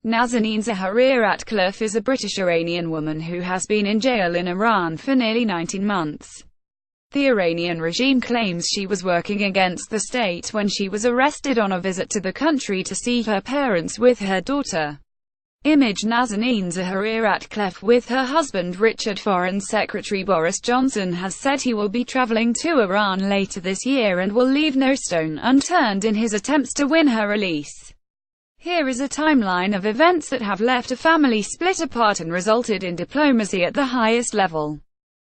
Nazanin ZaghariRatcliffe is a British-Iranian woman who has been in jail in Iran for nearly 19 months. The Iranian regime claims she was working against the state when she was arrested on a visit to the country to see her parents with her daughter. Image Nazanin ZaghariRatcliffe with her husband Richard. Foreign Secretary Boris Johnson has said he will be travelling to Iran later this year and will leave no stone unturned in his attempts to win her release. Here is a timeline of events that have left a family split apart and resulted in diplomacy at the highest level.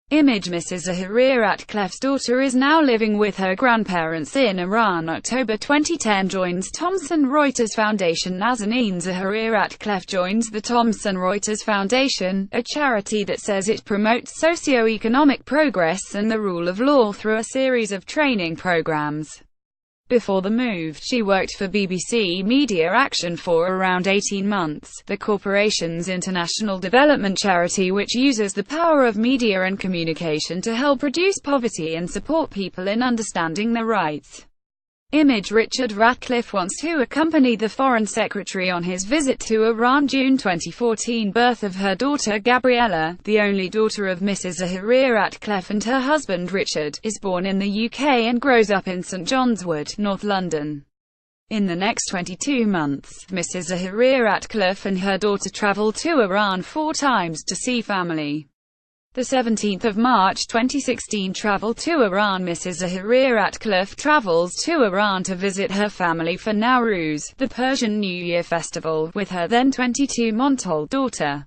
Image Mrs. ZaghariRatcliffe's daughter is now living with her grandparents in Iran. October 2010 joins Thomson Reuters Foundation. Nazanin ZaghariRatcliffe joins the Thomson Reuters Foundation, a charity that says it promotes socio-economic progress and the rule of law through a series of training programs. Before the move, she worked for BBC Media Action for around 18 months, the corporation's international development charity which uses the power of media and communication to help reduce poverty and support people in understanding their rights. Image Richard Ratcliffe wants to accompany the Foreign Secretary on his visit to Iran. June 2014 birth of her daughter Gabriella, the only daughter of Mrs. ZaghariRatcliffe and her husband Richard, is born in the UK and grows up in St John's Wood, North London. In the next 22 months, Mrs. ZaghariRatcliffe and her daughter travel to Iran 4 times to see family. The 17th of March 2016 travel to Iran. Mrs. ZaghariRatcliffe travels to Iran to visit her family for Nowruz, the Persian New Year festival, with her then 22-month-old daughter.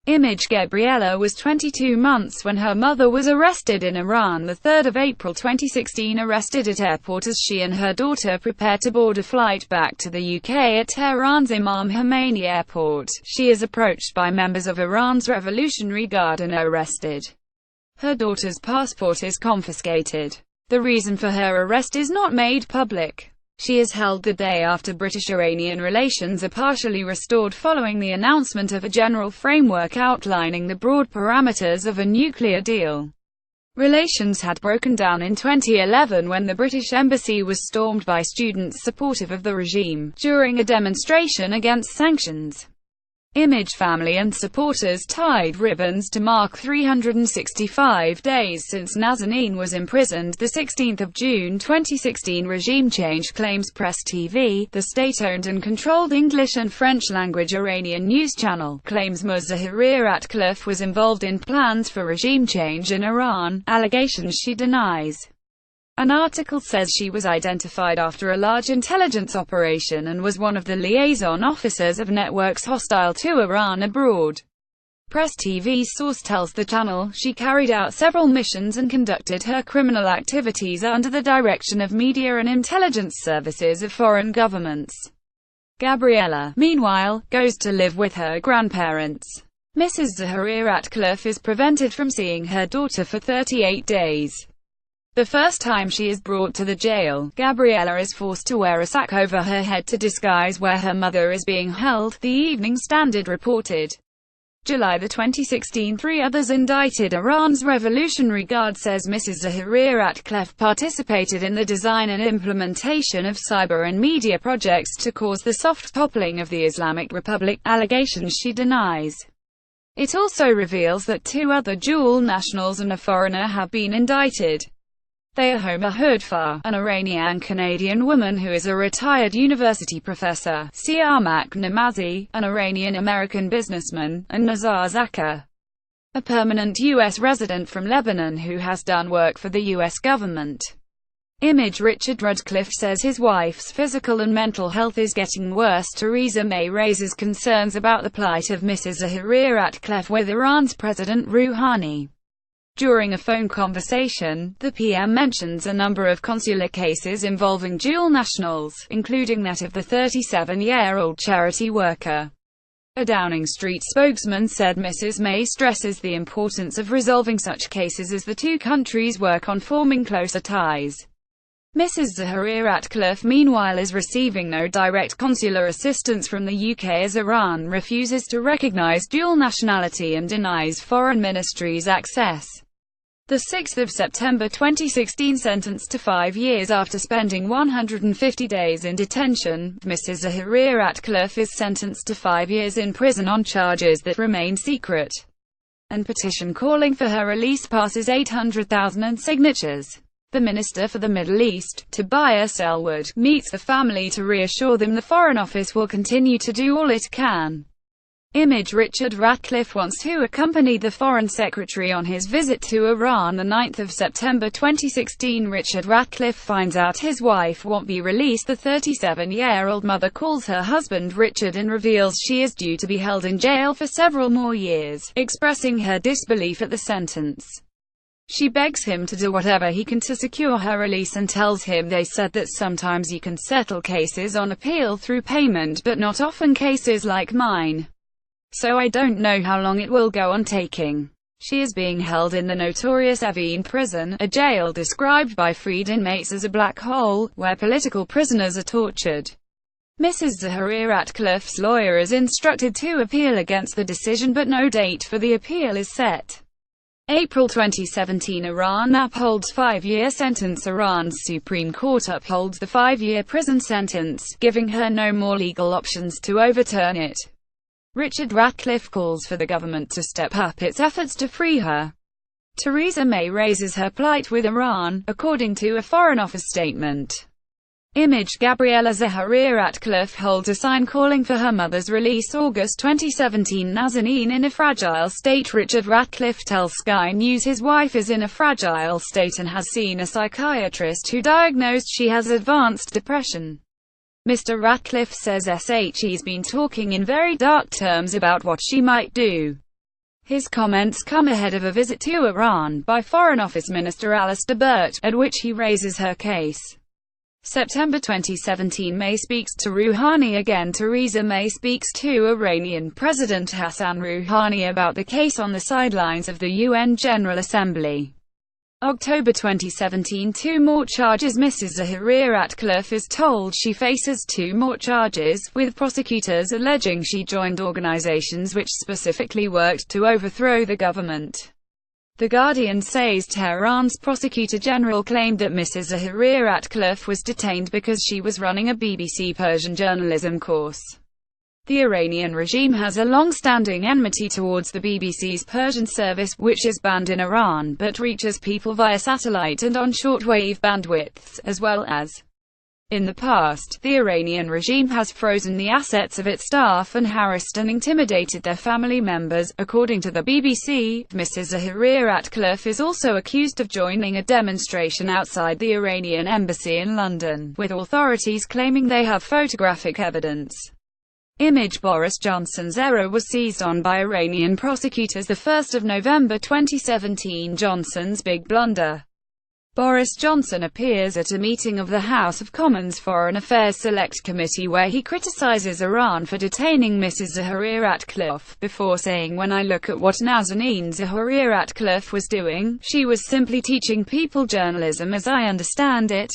Image Gabriella was 22 months when her mother was arrested in Iran. The 3rd of April 2016 arrested at airport as she and her daughter prepare to board a flight back to the UK at Tehran's Imam Khomeini Airport. She is approached by members of Iran's Revolutionary Guard and arrested. Her daughter's passport is confiscated. The reason for her arrest is not made public. She is held the day after British-Iranian relations are partially restored following the announcement of a general framework outlining the broad parameters of a nuclear deal. Relations had broken down in 2011 when the British embassy was stormed by students supportive of the regime, during a demonstration against sanctions. Image family and supporters tied ribbons to mark 365 days since Nazanin was imprisoned. The 16th of June 2016 regime change claims Press TV, the state-owned and controlled English and French-language Iranian news channel, claims Ms. ZaghariRatcliffe was involved in plans for regime change in Iran, allegations she denies. An article says she was identified after a large intelligence operation and was one of the liaison officers of networks hostile to Iran abroad. Press TV's source tells the channel she carried out several missions and conducted her criminal activities under the direction of media and intelligence services of foreign governments. Gabriella, meanwhile, goes to live with her grandparents. Mrs. ZaghariRatcliffe is prevented from seeing her daughter for 38 days. The first time she is brought to the jail, Gabriella is forced to wear a sack over her head to disguise where her mother is being held, the Evening Standard reported. July 2016 3 others indicted. Iran's Revolutionary Guard says Mrs. ZaghariRatcliffe participated in the design and implementation of cyber and media projects to cause the soft toppling of the Islamic Republic, allegations she denies. It also reveals that 2 other dual nationals and a foreigner have been indicted. They are Homa Hoodfar, an Iranian-Canadian woman who is a retired university professor, Siamak Namazi, an Iranian-American businessman, and Nazar Zakher, a permanent U.S. resident from Lebanon who has done work for the U.S. government. Image Richard Ratcliffe says his wife's physical and mental health is getting worse. Theresa May raises concerns about the plight of Mrs. ZaghariRatcliffe with Iran's President Rouhani. During a phone conversation, the PM mentions a number of consular cases involving dual nationals, including that of the 37-year-old charity worker. A Downing Street spokesman said Mrs. May stresses the importance of resolving such cases as the 2 countries work on forming closer ties. Mrs. ZaghariRatcliffe meanwhile is receiving no direct consular assistance from the UK as Iran refuses to recognise dual nationality and denies foreign ministries access. The 6th of September 2016 sentenced to 5 years after spending 150 days in detention. Mrs. Zaghari-Ratcliffe is sentenced to 5 years in prison on charges that remain secret, and petition calling for her release passes 800,000 signatures. The Minister for the Middle East, Tobias Ellwood, meets the family to reassure them the Foreign Office will continue to do all it can. Image Richard Ratcliffe wants to accompany the Foreign Secretary on his visit to Iran. The 9th of September 2016, Richard Ratcliffe finds out his wife won't be released. The 37-year-old mother calls her husband Richard and reveals she is due to be held in jail for several more years, expressing her disbelief at the sentence. She begs him to do whatever he can to secure her release and tells him they said that sometimes you can settle cases on appeal through payment, but not often cases like mine. So I don't know how long it will go on taking. She is being held in the notorious Evin prison, a jail described by freed inmates as a black hole, where political prisoners are tortured. Mrs. Zaghari-Ratcliffe's lawyer is instructed to appeal against the decision, but no date for the appeal is set. April 2017, Iran upholds 5-year sentence. Iran's Supreme Court upholds the 5-year prison sentence, giving her no more legal options to overturn it. Richard Ratcliffe calls for the government to step up its efforts to free her. Theresa May raises her plight with Iran, according to a Foreign Office statement. Image Gabriella Zaghari-Ratcliffe holds a sign calling for her mother's release. August 2017, Nazanin in a fragile state. Richard Ratcliffe tells Sky News his wife is in a fragile state and has seen a psychiatrist who diagnosed she has advanced depression. Mr. Ratcliffe says he's been talking in very dark terms about what she might do. His comments come ahead of a visit to Iran by Foreign Office Minister Alistair Burt, at which he raises her case. September 2017, May speaks to Rouhani again. Theresa May speaks to Iranian President Hassan Rouhani about the case on the sidelines of the UN General Assembly. October 2017, 2 more charges. Mrs. Zaghari-Ratcliffe is told she faces 2 more charges, with prosecutors alleging she joined organizations which specifically worked to overthrow the government. The Guardian says Tehran's Prosecutor General claimed that Mrs. Zaghari-Ratcliffe was detained because she was running a BBC Persian journalism course. The Iranian regime has a long-standing enmity towards the BBC's Persian service, which is banned in Iran, but reaches people via satellite and on shortwave bandwidths, as well as. In the past, the Iranian regime has frozen the assets of its staff and harassed and intimidated their family members, according to the BBC. Mrs. Zaghari-Ratcliffe is also accused of joining a demonstration outside the Iranian embassy in London, with authorities claiming they have photographic evidence. Image Boris Johnson's error was seized on by Iranian prosecutors 1 November 2017. Johnson's big blunder. Boris Johnson appears at a meeting of the House of Commons Foreign Affairs Select Committee where he criticizes Iran for detaining Mrs. Zaghari-Ratcliffe, before saying, "When I look at what Nazanin ZaghariRatcliffe was doing, she was simply teaching people journalism as I understand it.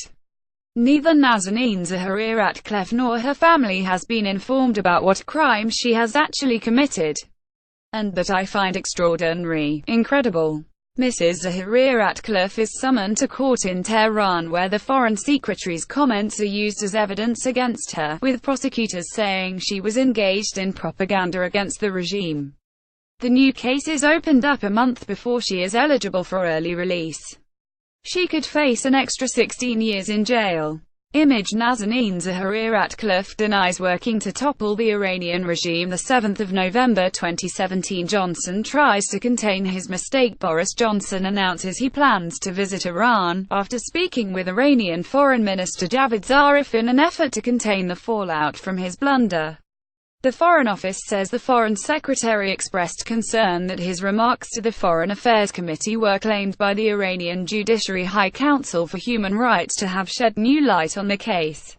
Neither Nazanin ZaghariRatcliffe nor her family has been informed about what crimes she has actually committed, and that I find extraordinary, incredible." Mrs. Zaghari-Ratcliffe is summoned to court in Tehran where the Foreign Secretary's comments are used as evidence against her, with prosecutors saying she was engaged in propaganda against the regime. The new case is opened up a month before she is eligible for early release. She could face an extra 16 years in jail. Image Nazanin ZaghariRatcliffe denies working to topple the Iranian regime. 7 November 2017, Johnson tries to contain his mistake. Boris Johnson announces he plans to visit Iran, after speaking with Iranian Foreign Minister Javad Zarif in an effort to contain the fallout from his blunder. The Foreign Office says the Foreign Secretary expressed concern that his remarks to the Foreign Affairs Committee were claimed by the Iranian Judiciary High Council for Human Rights to have shed new light on the case.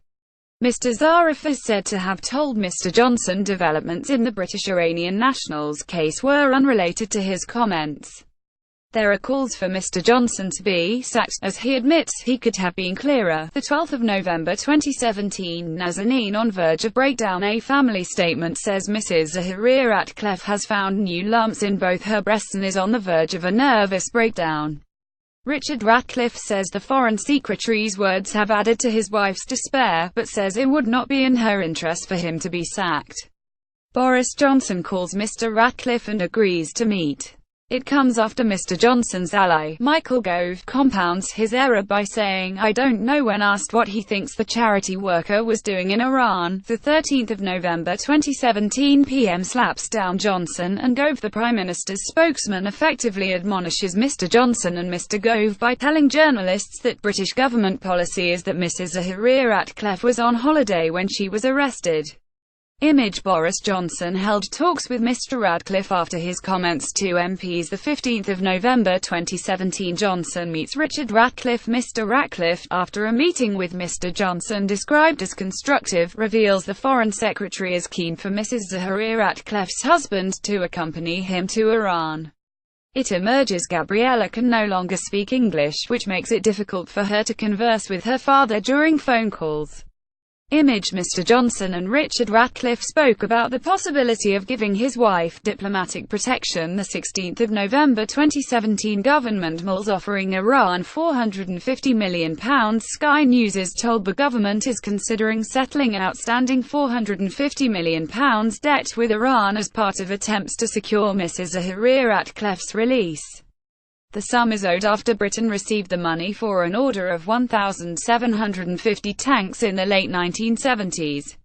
Mr. Zarif is said to have told Mr. Johnson developments in the British-Iranian nationals case were unrelated to his comments. There are calls for Mr. Johnson to be sacked, as he admits he could have been clearer. 12 November 2017, Nazanin on verge of breakdown. A family statement says Mrs. ZaghariRatcliffe has found new lumps in both her breasts and is on the verge of a nervous breakdown. Richard Ratcliffe says the Foreign Secretary's words have added to his wife's despair, but says it would not be in her interest for him to be sacked. Boris Johnson calls Mr. Ratcliffe and agrees to meet. It comes after Mr. Johnson's ally, Michael Gove, compounds his error by saying, "I don't know," when asked what he thinks the charity worker was doing in Iran. The 13th of November 2017 PM slaps down Johnson and Gove. The Prime Minister's spokesman effectively admonishes Mr. Johnson and Mr. Gove by telling journalists that British government policy is that Mrs. ZaghariRatcliffe was on holiday when she was arrested. Image: Boris Johnson held talks with Mr. Ratcliffe after his comments to MPs. The 15th of November 2017 Johnson meets Richard Ratcliffe. Mr. Ratcliffe, after a meeting with Mr. Johnson described as constructive, reveals the Foreign Secretary is keen for Mrs. ZaghariRatcliffe's husband to accompany him to Iran. It emerges Gabriella can no longer speak English, which makes it difficult for her to converse with her father during phone calls. Image: Mr. Johnson and Richard Ratcliffe spoke about the possibility of giving his wife diplomatic protection. The 16th of November 2017 government mulls offering Iran £450 million. Sky News is told the government is considering settling an outstanding £450 million debt with Iran as part of attempts to secure Mrs. ZaghariRatcliffe's release. The sum is owed after Britain received the money for an order of 1,750 tanks in the late 1970s.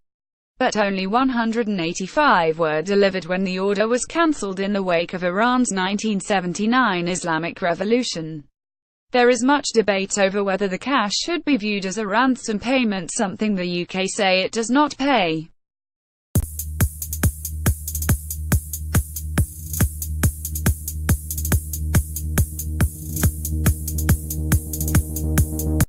But only 185 were delivered when the order was cancelled in the wake of Iran's 1979 Islamic Revolution. There is much debate over whether the cash should be viewed as a ransom payment, something the UK say it does not pay.